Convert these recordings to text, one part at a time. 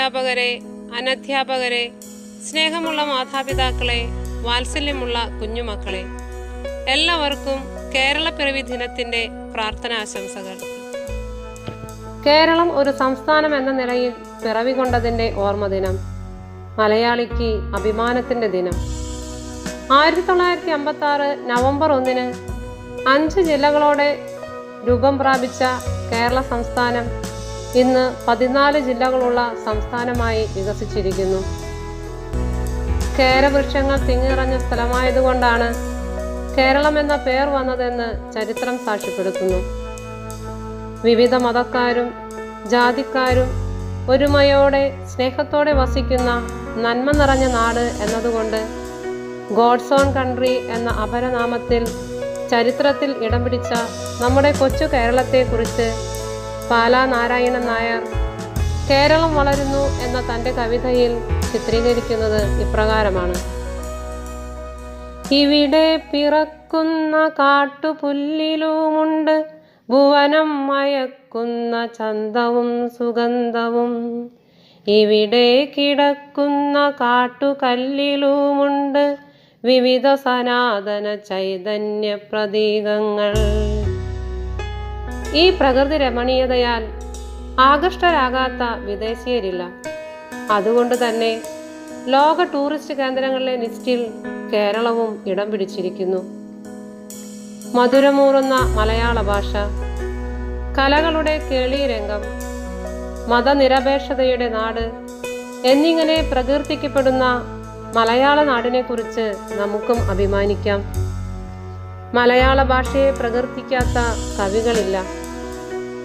അധ്യാപകരെ, അനധ്യാപകരെ, സ്നേഹമുള്ള മാതാപിതാക്കളെ, വാത്സല്യമുള്ള കുഞ്ഞുമക്കളെ, എല്ലാവർക്കും കേരളപ്പിറവി ദിനത്തിൻ്റെ പ്രാർത്ഥനാശംസകൾ. കേരളം ഒരു സംസ്ഥാനം എന്ന നിലയിൽ പിറവി കൊണ്ടതിൻ്റെ ഓർമ്മ ദിനം, മലയാളിക്ക് അഭിമാനത്തിൻ്റെ ദിനം. 1956 നവംബർ 1 5 ജില്ലകളോടെ രൂപം പ്രാപിച്ച കേരള സംസ്ഥാനം ഇന്ന് 14 ജില്ലകളുള്ള സംസ്ഥാനമായി വികസിച്ചിരിക്കുന്നു. കേരവൃക്ഷങ്ങൾ തിങ്ങിറഞ്ഞ സ്ഥലമായതുകൊണ്ടാണ് കേരളം എന്ന പേർ വന്നതെന്ന് ചരിത്രം സാക്ഷ്യപ്പെടുത്തുന്നു. വിവിധ മതക്കാരും ജാതിക്കാരും ഒരുമയോടെ സ്നേഹത്തോടെ വസിക്കുന്ന നന്മ നിറഞ്ഞ നാട് എന്നതുകൊണ്ട് ഗോഡ്സ് ഓൺ കൺട്രി എന്ന അപരനാമത്തിൽ ചരിത്രത്തിൽ ഇടം പിടിച്ച നമ്മുടെ കൊച്ചു കേരളത്തെക്കുറിച്ച് പാലാ നാരായണൻ നായർ കേരളം വളരുന്നു എന്ന തൻ്റെ കവിതയിൽ ചിത്രീകരിക്കുന്നത് ഇപ്രകാരമാണ്. ഇവിടെ പിറക്കുന്ന കാട്ടുപുല്ലിലുമുണ്ട് ഭുവനം മയക്കുന്ന ചന്തവും സുഗന്ധവും. ഇവിടെ കിടക്കുന്ന കാട്ടുകല്ലിലുമുണ്ട് വിവിധ സനാതന ചൈതന്യ പ്രതീകങ്ങൾ. ഈ പ്രകൃതി രമണീയതയാൽ ആകൃഷ്ടരാകാത്ത വിദേശീയരില്ല. അതുകൊണ്ട് തന്നെ ലോക ടൂറിസ്റ്റ് കേന്ദ്രങ്ങളിലെ ലിസ്റ്റിൽ കേരളവും ഇടം പിടിച്ചിരിക്കുന്നു. മധുരമൂറുന്ന മലയാള ഭാഷ, കലകളുടെ കേളീരംഗം, മതനിരപേക്ഷതയുടെ നാട് എന്നിങ്ങനെ പ്രകീർത്തിക്കപ്പെടുന്ന മലയാള നാടിനെക്കുറിച്ച് നമുക്കും അഭിമാനിക്കാം. മലയാള ഭാഷയെ പ്രകീർത്തിക്കാത്ത കവികളില്ല.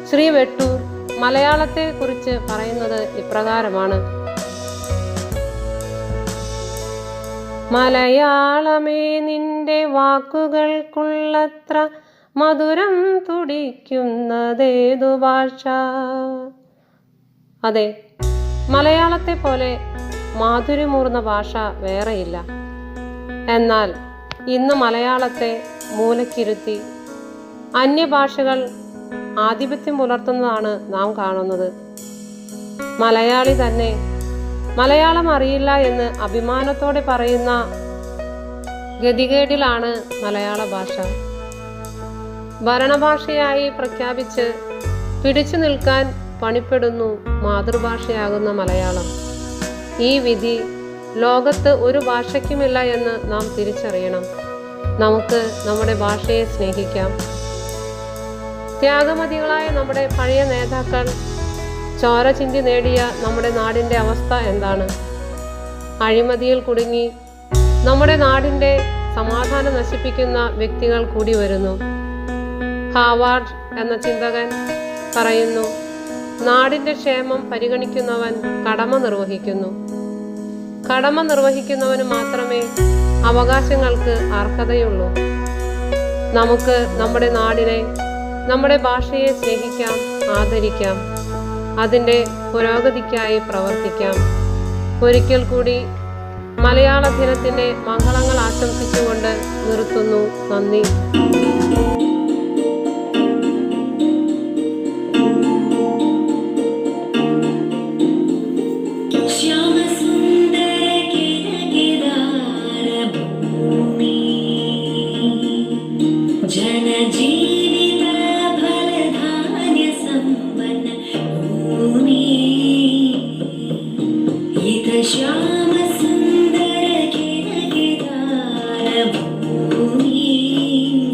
ശ്രീ വെട്ടൂർ മലയാളത്തെക്കുറിച്ച് പറയുന്നത് ഇപ്രകാരമാണ്. മലയാളമേ നിന്റെ വാക്കുകൾക്കുള്ളത്ര മധുരം തുടിക്കുന്നതേതു ഭാഷ. അതെ, മലയാളത്തെ പോലെ മാധുര്യമൂർന്ന ഭാഷ വേറെയില്ല. എന്നാൽ ഇന്ന് മലയാളത്തെ മൂലക്കിരുത്തി അന്യഭാഷകൾ ആധിപത്യം പുലർത്തുന്നതാണ് നാം കാണുന്നത്. മലയാളി തന്നെ മലയാളം അറിയില്ല എന്ന് അഭിമാനത്തോടെ പറയുന്ന ഗതികേടിലാണ് മലയാള ഭാഷ. ഭരണഭാഷയായി പ്രഖ്യാപിച്ച് പിടിച്ചു നിൽക്കാൻ പണിപ്പെടുന്നു മാതൃഭാഷയാകുന്ന മലയാളം. ഈ വിധി ലോകത്ത് ഒരു ഭാഷയ്ക്കുമില്ല എന്ന് നാം തിരിച്ചറിയണം. നമുക്ക് നമ്മുടെ ഭാഷയെ സ്നേഹിക്കാം. ത്യാഗമതികളായ നമ്മുടെ പഴയ നേതാക്കൾ ചോര ചിന്തി നേടിയ നമ്മുടെ നാടിൻ്റെ അവസ്ഥ എന്താണ്? അഴിമതിയിൽ കുടുങ്ങി നമ്മുടെ നാടിൻ്റെ സമാധാനം നശിപ്പിക്കുന്ന വ്യക്തികൾ കൂടി വരുന്നു. ഹാവാർഡ് എന്ന ചിന്തകൻ പറയുന്നു, നാടിൻ്റെ ക്ഷേമം പരിഗണിക്കുന്നവൻ കടമ നിർവഹിക്കുന്നു. കടമ നിർവഹിക്കുന്നവന് മാത്രമേ അവകാശങ്ങൾക്ക് അർഹതയുള്ളൂ. നമുക്ക് നമ്മുടെ നാടിനെ, നമ്മുടെ ഭാഷയെ സ്നേഹിക്കാം, ആദരിക്കാം. അതിൻ്റെ പുരോഗതിക്കായി പ്രവർത്തിക്കാം. ഒരിക്കൽ കൂടി മലയാള ദിനത്തിൻ്റെ മംഗളങ്ങൾ ആശംസിച്ചുകൊണ്ട് നിർത്തുന്നു. നന്ദി. श्याम सुंदर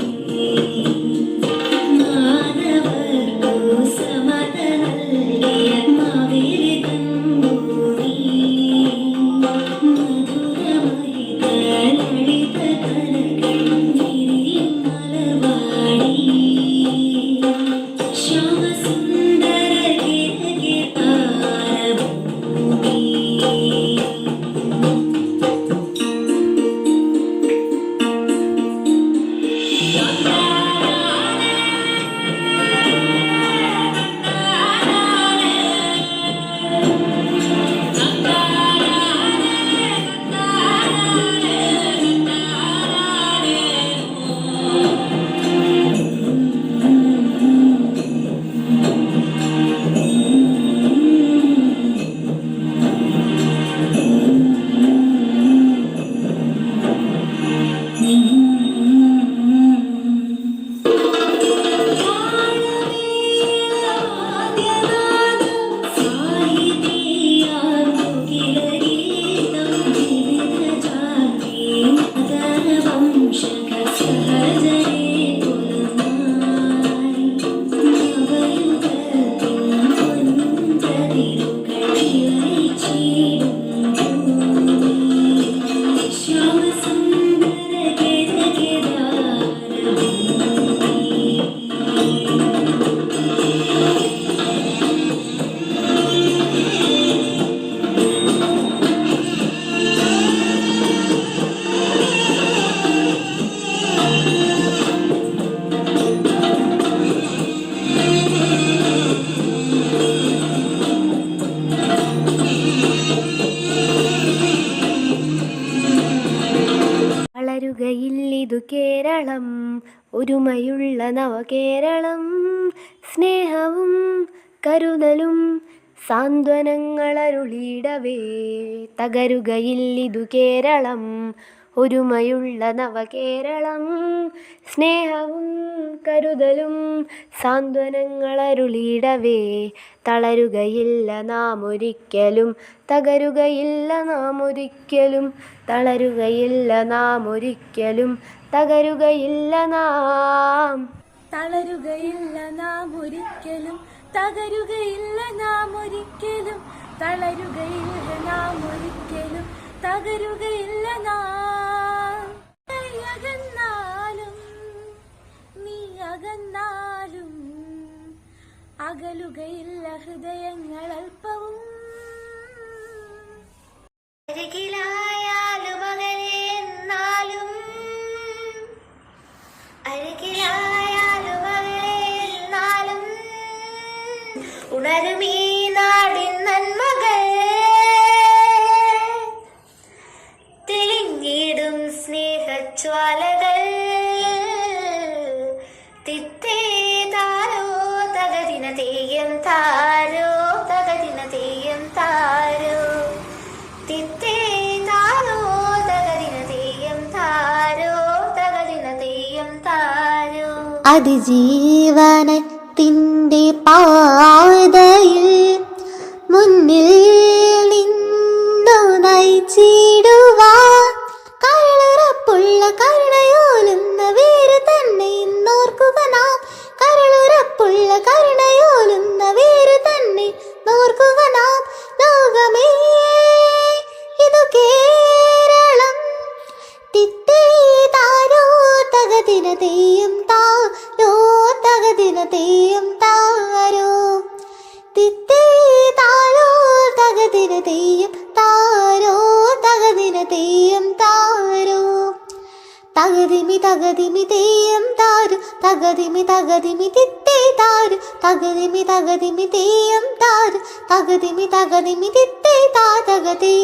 തളരുകയില്ലിതു കേരളം, ഒരുമയുള്ള നവകേരളം. സ്നേഹവും കരുതലും സാന്ത്വനങ്ങളരുളിയിടവേ, തകരുകയില്ലിതു കേരളം, ഒരുമയുള്ള നവകേരളം. സ്നേഹവും കരുതലും സാന്ത്വനങ്ങളരുളിയിടവേ, തളരുകയില്ല നാം ഒരിക്കലും, തകരുകയില്ല നാം ഒരിക്കലും, തളരുകയില്ല നാം ഒരിക്കലും, തകരുകയില്ല നാം. തളരുകയില്ല നാം ഒരിക്കലും, തകരുകയില്ല നാം ഒരിക്കലും, തളരുകയില്ല നാം ഒരിക്കലും, തകരുകയില്ല നാം. അകന്നാലും നീ അകന്നാലും അകലുകയില്ല ഹൃദയങ്ങൾ അല്പവും. അരികിലായാലും അകലെ എന്നാലും, അരികിലായാലും അകലെ എന്നാലും, ഉണരുമീ നാടിൻ നന്മകൾ, തെളിഞ്ഞിടും സ്നേഹജ്വാലകൾ. തിത്തേ താരോ തകതിന തെയ്യം താരോ, തകതിന തെയ്യം താരോ, തിത്തേ താരോ തകതിന തെയ്യം താരോ, തകതിന തെയ്യം താരോ. അതിജീവനത്തിൻ്റെ പാതയിൽ മുന്നിൽ നിന്നു നയിച്ചിടുവാൻ, കരളുറപ്പുള്ള കരുണയോലുന്ന വേര് തന്നെ ഇന്നോർക്കുക നാം, കരളുറപ്പുള്ള കരുണയോലുന്ന വേര് തന്നെ നോർക്കുക നാം. ലോകമേ ഇതു കേരളം, തിത്തേ താരോ തകതിന തെയ്യം താരോ, തകതിന തെയ്യം താരോ, തിത്തേ താരോ തകതിന തെയ്യം താരോ, തകതിന തെയ്യം താരോ. തകതിമി തകതിമി തെയ്യം താരു, തകതിമി തകതിമി തിത്തേ താരു, തകതിമി തകതിമി തെയ്യം താരു, തകതിമി തകതിമി തിത്തേ താ തകതി.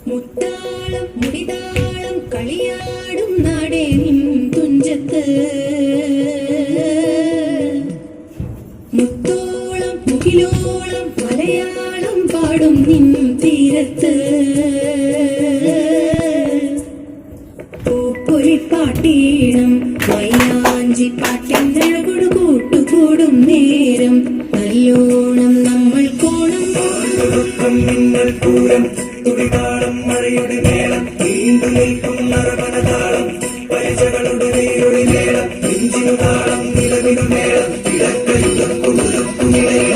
മുത്താളം മുടിതാളം കളിയാടും നാടേ നിൻ തുഞ്ചത്ത്, മുത്തോളം മുകിലോളം മലയാളം പാടും നിൻ തീരത്ത്. പൂപ്പൊലിപ്പാട്ടീണം മൈലാഞ്ചി പാട്ടിനഴകൊടു കൂട്ടുകൂടും നേരം, നല്ലോണം നമ്മൾ കോണം മിന്നൽ പൂരം, തുടിതാളം മഴയുടെ മേളം, നീണ്ടു നിൽക്കും നരവനതാളം, പരിചകളുടെ നേരുടെ മേളം, നെഞ്ചിനു താളം നിലവിനു മേളം, ഇടക്കയുടക്കുമിടയിട.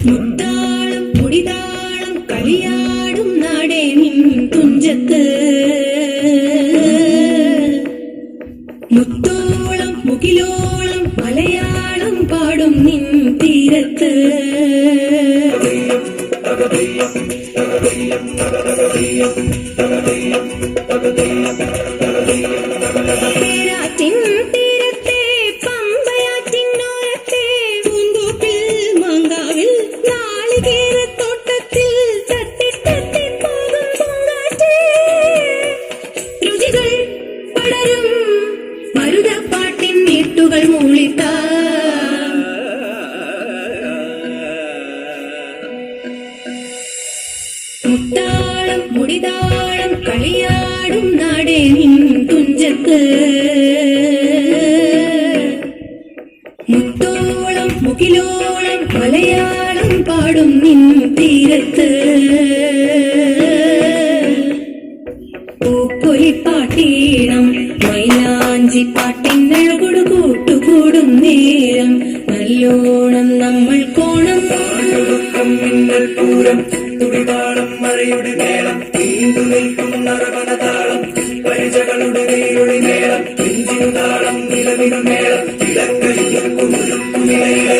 മുത്താളം മുടിതാളം കളിയാടും നാടേ നിൻ തുഞ്ചത്ത്, മുത്തോളം മുകിലോളം മലയാളം പാടും നിൻ തീരത്ത്. തീരത്തെ പമ്പയാറ്റിനോരത്തെ പൂന്തോപ്പിൽ മാങ്കാവിൽ നാളികേരത്തോട്ടത്തിൽ തട്ടി തട്ടി പോകുമ്പോൾ മുത്താളം മുടിതാളം കളിയാടും നാടേ നിൻ തുഞ്ചത്ത് മുത്തോളം മുകിലോളം മലയാളം പാടും നിൻ തീരത്ത് പൂപ്പൊലിപ്പാട്ടീണം മൈലാഞ്ചി പാട്ടിനഴകൊടു കൂട്ടുകൂടും നേരം നല്ലോണം നമ്മൾ കോണം മിന്നൽ പൂരം തുടിതാളം മഴയുടെ മേളം നീണ്ടു നിൽക്കും നരവനതാളം പരിചകളുടെ നീരുളി മേളം നെഞ്ചിനു താളം നിലവിനു മേളം ഇടക്കൈ നിലയിലെ